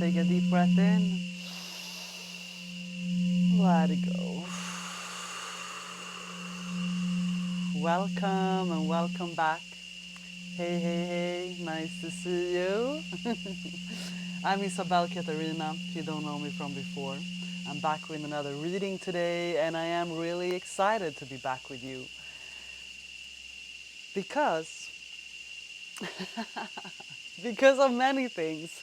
Take a deep breath in. Let it go. Welcome and welcome back. Hey, hey, hey, nice to see you. I'm Isabel Katarina, if you don't know me from before. I'm back with another reading today, and I am really excited to be back with you. Because because of many things.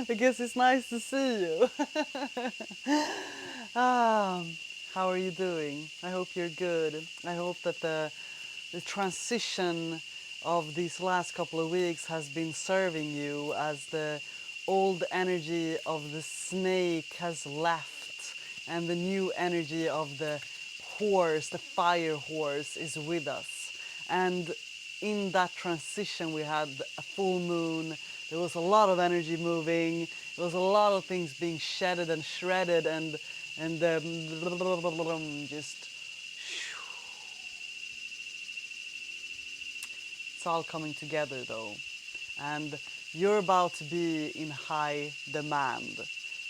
Because it's nice to see you. How are you doing? I hope you're good. I hope that the transition of these last couple of weeks has been serving you as the old energy of the snake has left and the new energy of the horse, the fire horse, is with us. And in that transition we had a full moon. There was a lot of energy moving. There was a lot of things being shedded and shredded and just it's all coming together though. And you're about to be in high demand.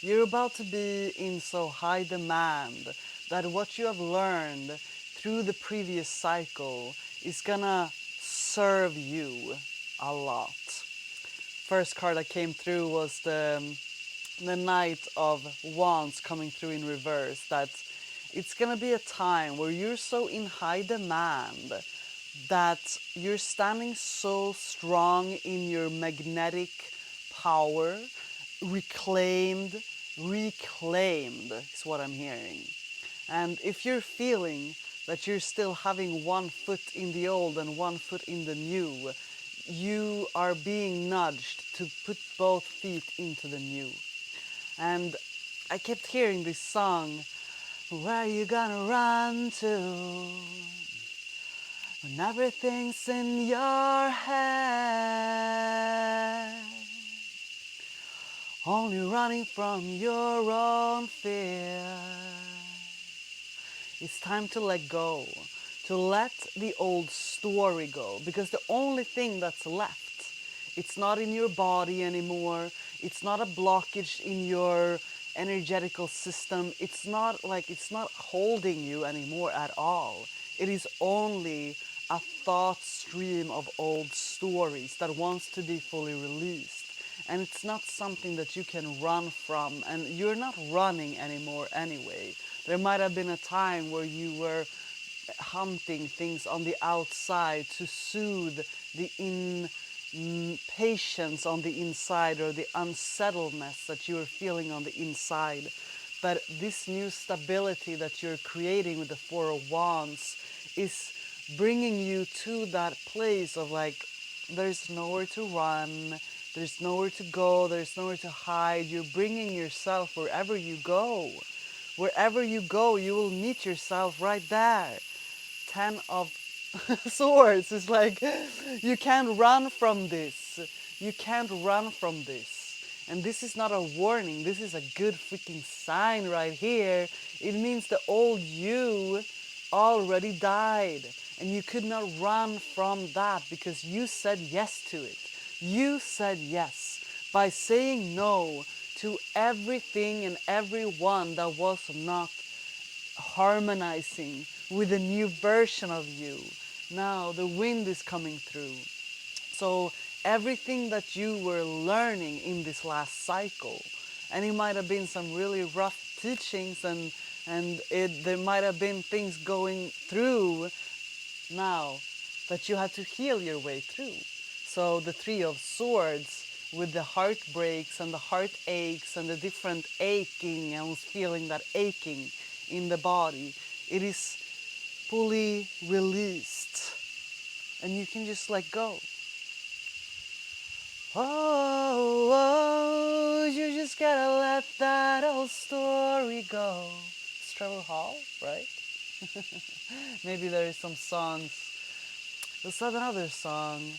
You're about to be in so high demand that what you have learned through the previous cycle is gonna serve you a lot. First card that came through was the Knight of Wands coming through in reverse. That it's gonna be a time where you're so in high demand that you're standing so strong in your magnetic power, reclaimed is what I'm hearing. And if you're feeling that you're still having one foot in the old and one foot in the new, you are being nudged to put both feet into the new. And I kept hearing this song, where you gonna run to when everything's in your head, only running from your own fear. It's time to let go, to let the old story go, because the only thing that's left, it's not in your body anymore. It's not a blockage in your energetical system. It's not holding you anymore at all. It is only a thought stream of old stories that wants to be fully released. And it's not something that you can run from, and you're not running anymore anyway. There might have been a time where you were hunting things on the outside to soothe the impatience on the inside or the unsettledness that you are feeling on the inside. But this new stability that you're creating with the Four of Wands is bringing you to that place of like, there's nowhere to run, there's nowhere to go, there's nowhere to hide. You're bringing yourself wherever you go. Wherever you go, you will meet yourself right there. 10 of Swords is like, you can't run from this. You can't run from this. And this is not a warning. This is a good freaking sign right here. It means the old you already died. And you could not run from that because you said yes to it. You said yes by saying no to everything and everyone that was not harmonizing with a new version of you. Now the wind is coming through. So everything that you were learning in this last cycle, and it might have been some really rough teachings and there might have been things going through now that you had to heal your way through. So the Three of Swords with the heartbreaks and the heartaches and the different aching, I was feeling that aching in the body. It is fully released and you can just let go. Oh, you just gotta let that old story go. It's Trevor Hall, right? Maybe there is some songs. There's another song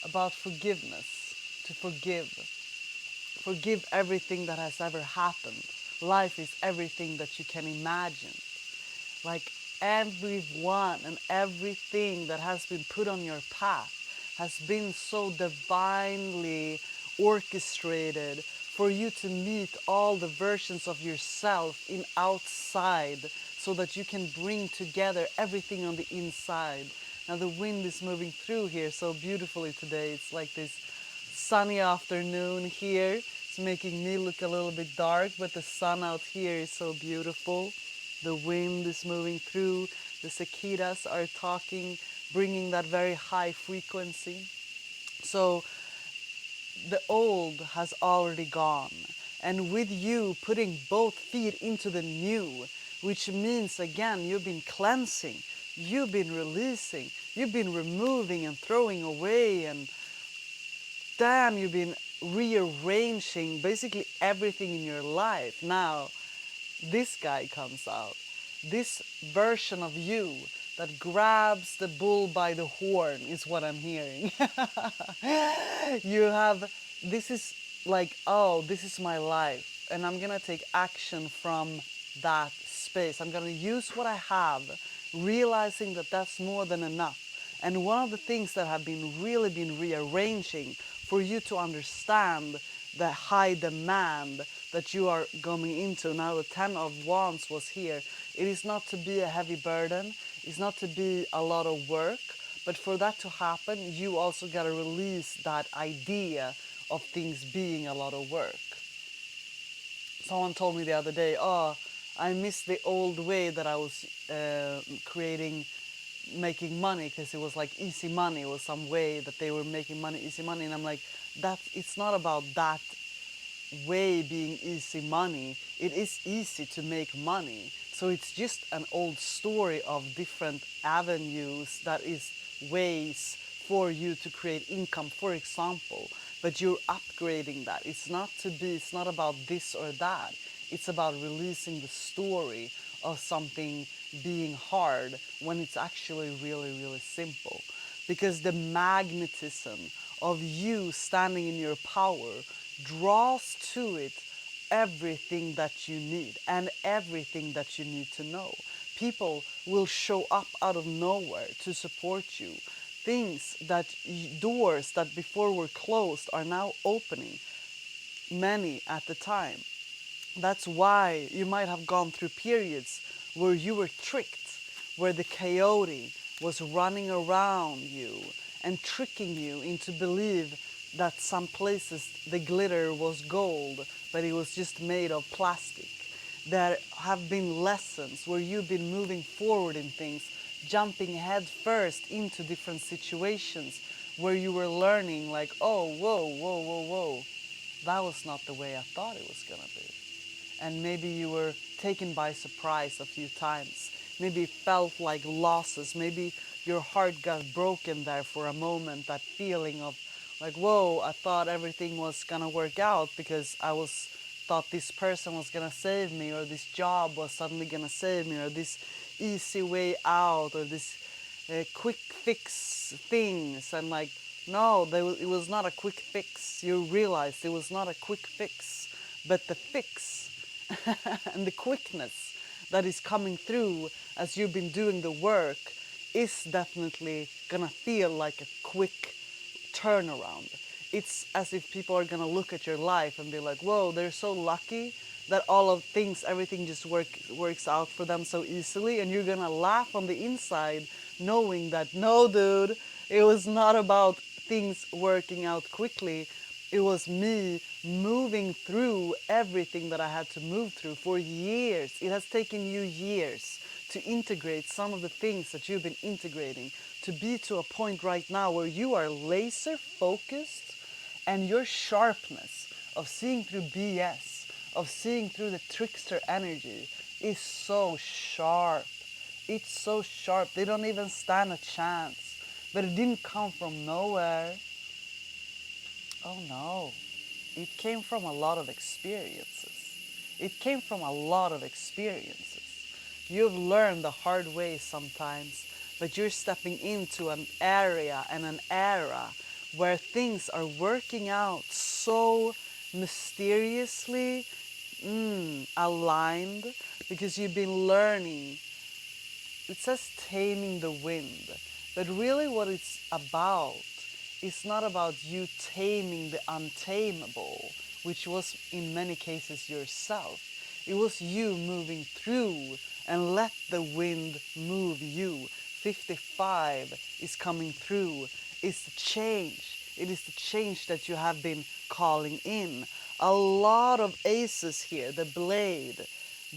about forgiveness, to forgive. Forgive everything that has ever happened. Life is everything that you can imagine. Like everyone and everything that has been put on your path has been so divinely orchestrated for you to meet all the versions of yourself in outside so that you can bring together everything on the inside. Now the wind is moving through here so beautifully today. It's like this sunny afternoon here. It's making me look a little bit dark, but the sun out here is so beautiful. The wind is moving through. The cicadas are talking, bringing that very high frequency. So the old has already gone. And with you putting both feet into the new, which means again, you've been cleansing, you've been releasing, you've been removing and throwing away, and damn, you've been rearranging basically everything in your life. Now, this guy comes out. This version of you that grabs the bull by the horn is what I'm hearing. You have, this is like, oh, this is my life. And I'm gonna take action from that space. I'm gonna use what I have, realizing that that's more than enough. And one of the things that have been really been rearranging for you to understand the high demand that you are going into. Now the 10 of Wands was here. It is not to be a heavy burden. It's not to be a lot of work. But for that to happen, you also got to release that idea of things being a lot of work. Someone told me the other day, oh, I miss the old way that I was making money, because it was like easy money. It was some way that they were making money, easy money. And I'm like, it's not about that way being easy money. It is easy to make money. So it's just an old story of different avenues that is ways for you to create income, for example. But you're upgrading that. It's not about this or that. It's about releasing the story of something being hard when it's actually really, really simple. Because the magnetism of you standing in your power draws to it everything that you need and everything that you need to know. People will show up out of nowhere to support you. Doors that before were closed are now opening, many at the time. That's why you might have gone through periods where you were tricked, where the coyote was running around you and tricking you into believe that some places the glitter was gold, but it was just made of plastic. There have been lessons where you've been moving forward in things, jumping head first into different situations where you were learning like, oh, whoa, whoa, whoa, whoa. That was not the way I thought it was gonna be. And maybe you were taken by surprise a few times. Maybe it felt like losses. Maybe your heart got broken there for a moment, that feeling of like, whoa, I thought everything was gonna work out because thought this person was gonna save me, or this job was suddenly gonna save me, or this easy way out, or this quick fix things. And like, no, it was not a quick fix. You realized it was not a quick fix, but the fix and the quickness that is coming through as you've been doing the work is definitely gonna feel like a quick turnaround. It's as if people are gonna look at your life and be like, whoa, they're so lucky that everything just works out for them so easily, and you're gonna laugh on the inside knowing that, no, dude, it was not about things working out quickly. It was me moving through everything that I had to move through for years. It has taken you years to integrate some of the things that you've been integrating, to be to a point right now where you are laser focused, and your sharpness of seeing through BS, of seeing through the trickster energy is so sharp. It's so sharp. They don't even stand a chance. But it didn't come from nowhere. Oh no. It came from a lot of experiences. It came from a lot of experiences. You've learned the hard way sometimes, but you're stepping into an area and an era where things are working out so mysteriously aligned, because you've been learning. It says taming the wind, but really what it's about is not about you taming the untamable, which was in many cases yourself. It was you moving through and let the wind move you. 55 is coming through. It's the change. It is the change that you have been calling in. A lot of aces here. The blade,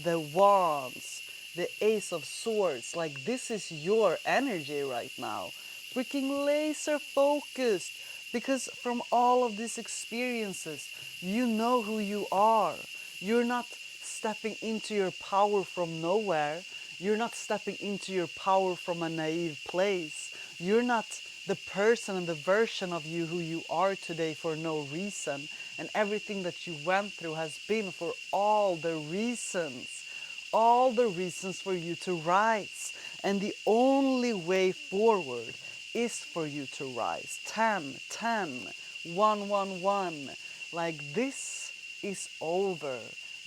the wands, the ace of swords. Like, this is your energy right now. Freaking laser focused. Because from all of these experiences, you know who you are. You're not stepping into your power from nowhere. You're not stepping into your power from a naive place. You're not the person and the version of you who you are today for no reason. And everything that you went through has been for all the reasons. All the reasons for you to rise. And the only way forward is for you to rise. 10, 10, 1, 1, 1. Like, this is over.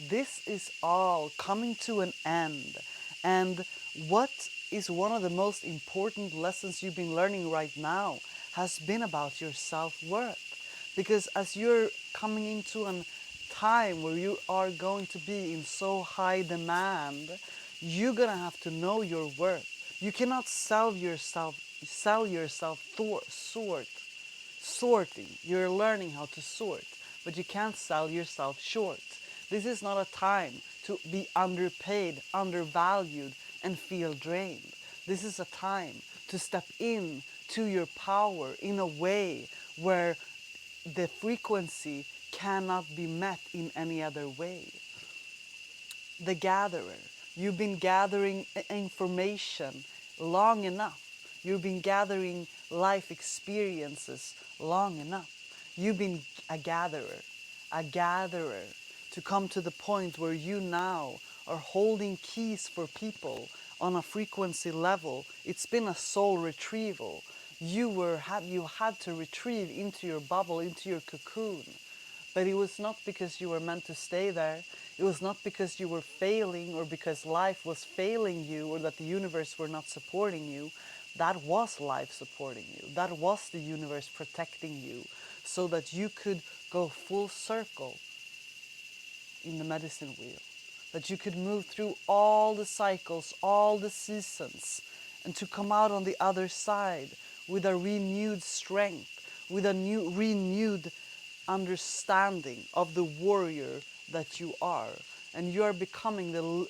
This is all coming to an end. And what is one of the most important lessons you've been learning right now has been about your self-worth. Because as you're coming into a time where you are going to be in so high demand, you're gonna have to know your worth. You cannot sell yourself sorting. You're learning how to sort, but you can't sell yourself short. This is not a time to be underpaid, undervalued, and feel drained. This is a time to step in to your power in a way where the frequency cannot be met in any other way. The gatherer. You've been gathering information long enough. You've been gathering life experiences long enough. You've been a gatherer to come to the point where you now are holding keys for people on a frequency level. It's been a soul retrieval. You had to retrieve into your bubble, into your cocoon. But it was not because you were meant to stay there. It was not because you were failing or because life was failing you or that the universe were not supporting you. That was life supporting you. That was the universe protecting you so that you could go full circle in the medicine wheel. That you could move through all the cycles, all the seasons, and to come out on the other side with a renewed strength, with a renewed understanding of the warrior that you are. And you are becoming the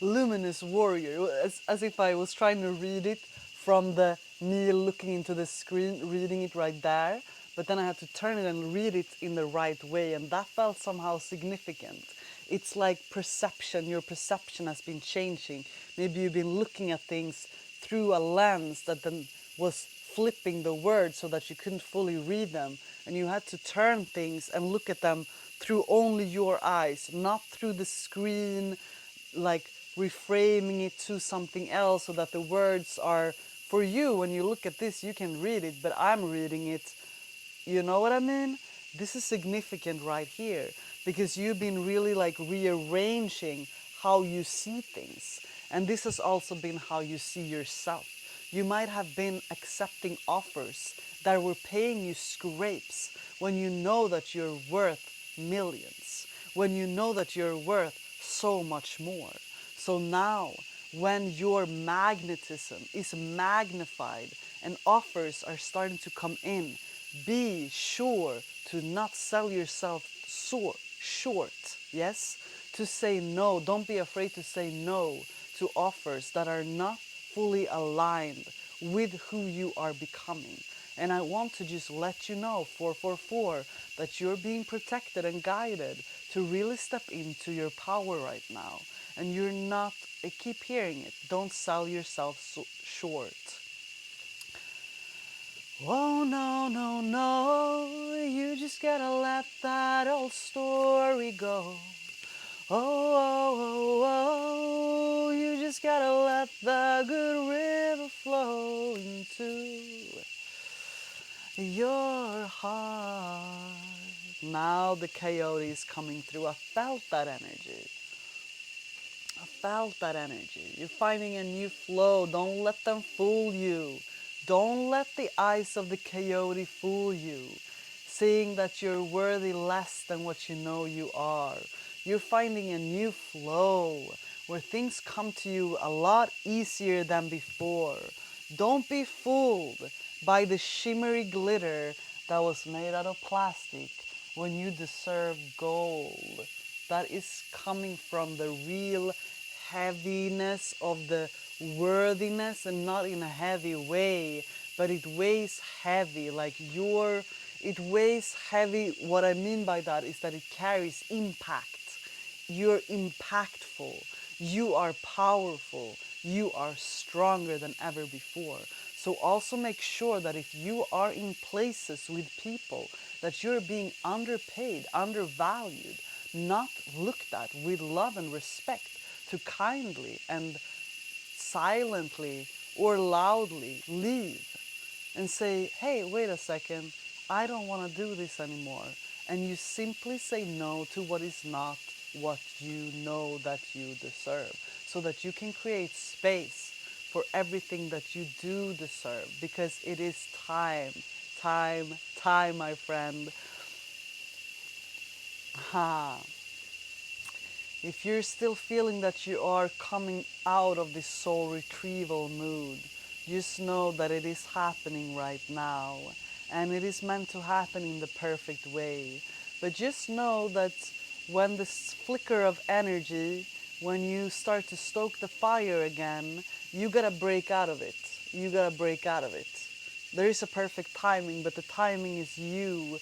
luminous warrior, as if I was trying to read it from the me looking into the screen, reading it right there. But then I had to turn it and read it in the right way, and that felt somehow significant. It's like perception, your perception has been changing. Maybe you've been looking at things through a lens that then was flipping the words so that you couldn't fully read them. And you had to turn things and look at them through only your eyes, not through the screen, like reframing it to something else so that the words are for you. When you look at this, you can read it, but I'm reading it. You know what I mean? This is significant right here because you've been really like rearranging how you see things. And this has also been how you see yourself. You might have been accepting offers that were paying you scrapes when you know that you're worth millions, when you know that you're worth so much more. So now, when your magnetism is magnified and offers are starting to come in, be sure to not sell yourself short, yes? To say no. Don't be afraid to say no to offers that are not fully aligned with who you are becoming. And I want to just let you know, 444, that you're being protected and guided to really step into your power right now. And you're not, I keep hearing it, don't sell yourself short. Oh, no, no, no, you just gotta let that old story go. Oh, oh, oh, oh, you just gotta let the good river flow into your heart. Now the coyote is coming through. I felt that energy. I felt that energy. You're finding a new flow. Don't let them fool you. Don't let the eyes of the coyote fool you, saying that you're worthy less than what you know you are. You're finding a new flow where things come to you a lot easier than before. Don't be fooled by the shimmery glitter that was made out of plastic when you deserve gold. That is coming from the real heaviness of the worthiness, and not in a heavy way, but it weighs heavy, like it weighs heavy. What I mean by that is that it carries impact. You're impactful, you are powerful, you are stronger than ever before. So also make sure that if you are in places with people that you're being underpaid, undervalued, not looked at with love and respect, to kindly and silently or loudly leave and say, hey, wait a second, I don't want to do this anymore. And you simply say no to what is not what you know that you deserve, so that you can create space for everything that you do deserve, because it is time, time, my friend. Ha. If you're still feeling that you are coming out of this soul retrieval mood, just know that it is happening right now, and it is meant to happen in the perfect way. But just know that when this flicker of energy, when you start to stoke the fire again, you gotta break out of it. You gotta break out of it. There is a perfect timing, but the timing is you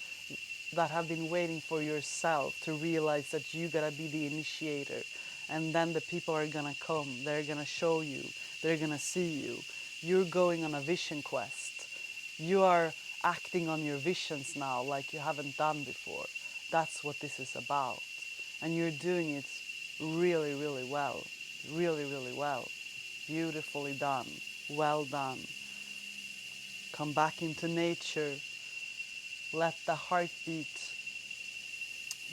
that have been waiting for yourself to realize that you gotta be the initiator. And then the people are gonna come, they're gonna show you, they're gonna see you. You're going on a vision quest. You are acting on your visions now like you haven't done before. That's what this is about. And you're doing it really, really well. Really, really well. Beautifully done. Well done. Come back into nature. Let the heartbeat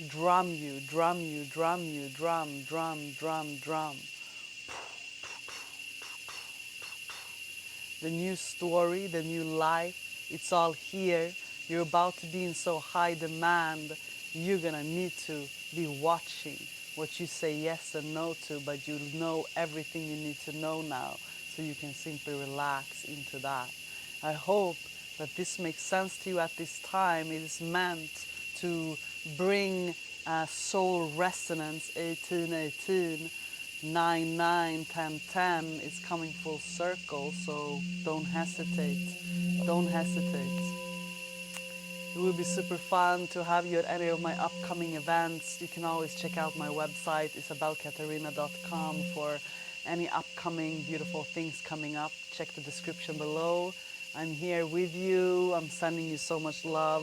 drum you, drum you, drum you, drum, drum, drum, drum. The new story, the new life, it's all here. You're about to be in so high demand, you're gonna need to be watching what you say yes and no to, but you know everything you need to know now, so you can simply relax into that. I hope that this makes sense to you at this time. It is meant to bring soul resonance. 1818, 9, 10, 10 is coming full circle, so don't hesitate. Don't hesitate. It would be super fun to have you at any of my upcoming events. You can always check out my website, isabelkatarina.com, for any upcoming beautiful things coming up. Check the description below. I'm here with you. I'm sending you so much love.